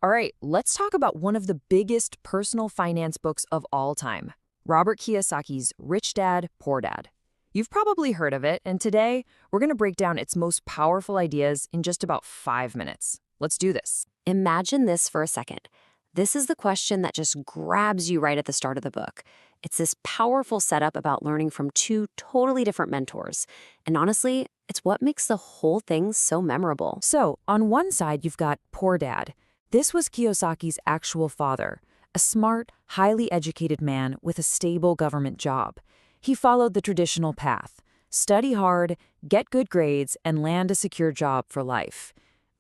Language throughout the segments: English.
All right, let's talk about one of the biggest personal finance books of all time, Robert Kiyosaki's Rich Dad, Poor Dad. You've probably heard of it, and today we're going to break down its most powerful ideas in just about 5 minutes. Let's do this. Imagine this for a second. This is the question that just grabs you right at the start of the book. It's this powerful setup about learning from two totally different mentors. And honestly, it's what makes the whole thing so memorable. So, on one side, you've got Poor Dad. This was Kiyosaki's actual father, a smart, highly educated man with a stable government job. He followed the traditional path: study hard, get good grades, and land a secure job for life.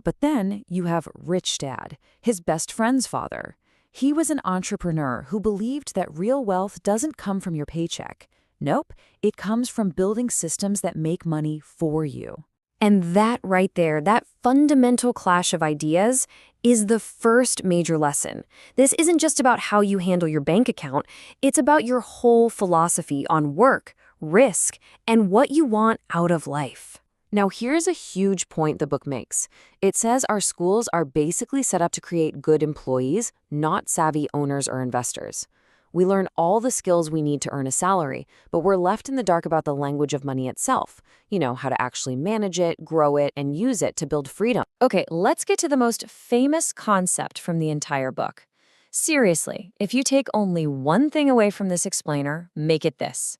But then you have Rich Dad, his best friend's father. He was an entrepreneur who believed that real wealth doesn't come from your paycheck. Nope, it comes from building systems that make money for you. And that right there, that fundamental clash of ideas, is the first major lesson. This isn't just about how you handle your bank account, it's about your whole philosophy on work, risk, and what you want out of life. Now, here's a huge point the book makes. It says our schools are basically set up to create good employees, not savvy owners or investors. We learn all the skills we need to earn a salary, but we're left in the dark about the language of money itself. You know, how to actually manage it, grow it, and use it to build freedom. Okay, let's get to the most famous concept from the entire book. Seriously, if you take only one thing away from this explainer, make it this.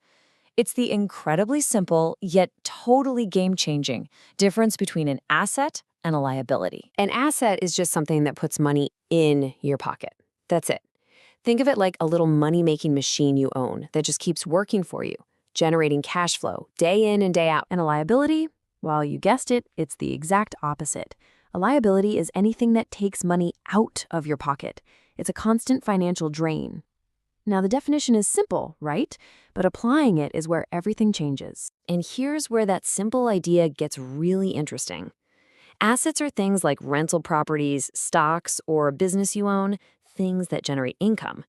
It's the incredibly simple, yet totally game-changing difference between an asset and a liability. An asset is just something that puts money in your pocket. That's it. Think of it like a little money-making machine you own that just keeps working for you, generating cash flow day in and day out. And a liability? Well, you guessed it, it's the exact opposite. A liability is anything that takes money out of your pocket. It's a constant financial drain. Now, the definition is simple, right? But applying it is where everything changes. And here's where that simple idea gets really interesting. Assets are things like rental properties, stocks, or a business you own, things that generate income.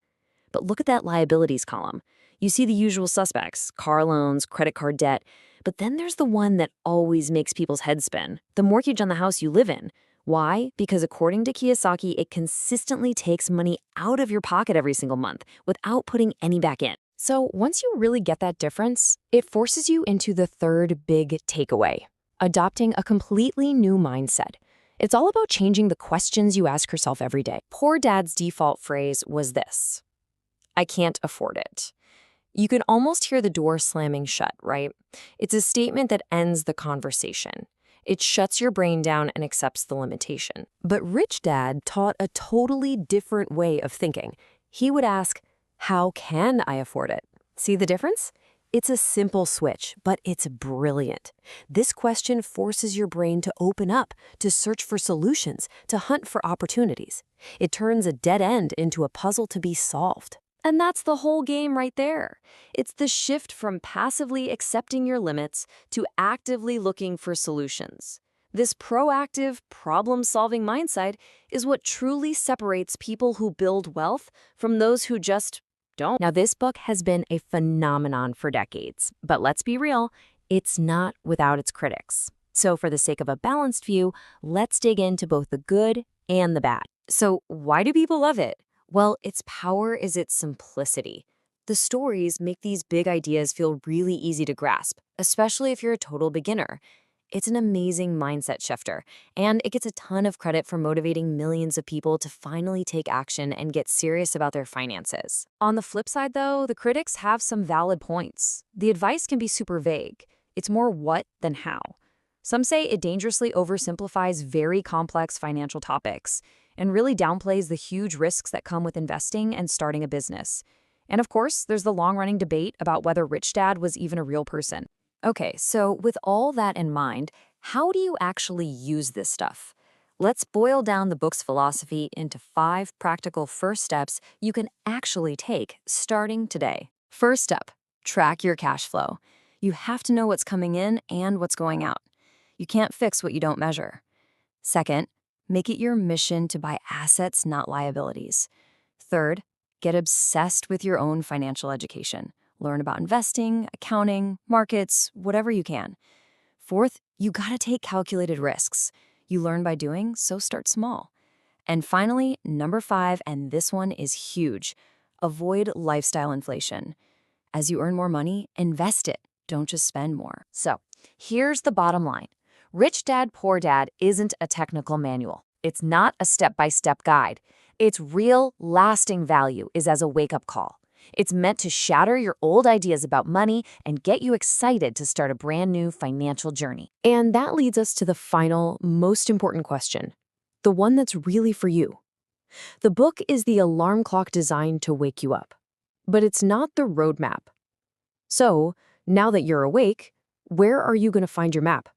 But look at that liabilities column. You see the usual suspects: car loans, credit card debt. But then there's the one that always makes people's heads spin: the mortgage on the house you live in. Why? Because according to Kiyosaki, it consistently takes money out of your pocket every single month without putting any back in. So once you really get that difference, it forces you into the third big takeaway: adopting a completely new mindset. It's all about changing the questions you ask yourself every day. Poor Dad's default phrase was this: I can't afford it. You can almost hear the door slamming shut, right? It's a statement that ends the conversation. It shuts your brain down and accepts the limitation. But Rich Dad taught a totally different way of thinking. He would ask, how can I afford it? See the difference? It's a simple switch, but it's brilliant. This question forces your brain to open up, to search for solutions, to hunt for opportunities. It turns a dead end into a puzzle to be solved. And that's the whole game right there. It's the shift from passively accepting your limits to actively looking for solutions. This proactive, problem-solving mindset is what truly separates people who build wealth from those who just don't. Now, this book has been a phenomenon for decades, but let's be real, it's not without its critics. So for the sake of a balanced view, let's dig into both the good and the bad. So why do people love it? Well, its power is its simplicity. The stories make these big ideas feel really easy to grasp, especially if you're a total beginner. It's an amazing mindset shifter, and it gets a ton of credit for motivating millions of people to finally take action and get serious about their finances. On the flip side, though, the critics have some valid points. The advice can be super vague. It's more what than how. Some say it dangerously oversimplifies very complex financial topics and really downplays the huge risks that come with investing and starting a business. And of course, there's the long-running debate about whether Rich Dad was even a real person. Okay, so with all that in mind, how do you actually use this stuff? Let's boil down the book's philosophy into 5 practical first steps you can actually take starting today. First step, track your cash flow. You have to know what's coming in and what's going out. You can't fix what you don't measure. Second, make it your mission to buy assets, not liabilities. Third, get obsessed with your own financial education. Learn about investing, accounting, markets, whatever you can. Fourth, you gotta take calculated risks. You learn by doing, so start small. And finally, number 5, and this one is huge. Avoid lifestyle inflation. As you earn more money, invest it. Don't just spend more. So, here's the bottom line. Rich Dad, Poor Dad isn't a technical manual. It's not a step-by-step guide. Its real, lasting value is as a wake-up call. It's meant to shatter your old ideas about money and get you excited to start a brand new financial journey. And that leads us to the final, most important question, the one that's really for you. The book is the alarm clock designed to wake you up, but it's not the roadmap. So, now that you're awake, where are you going to find your map?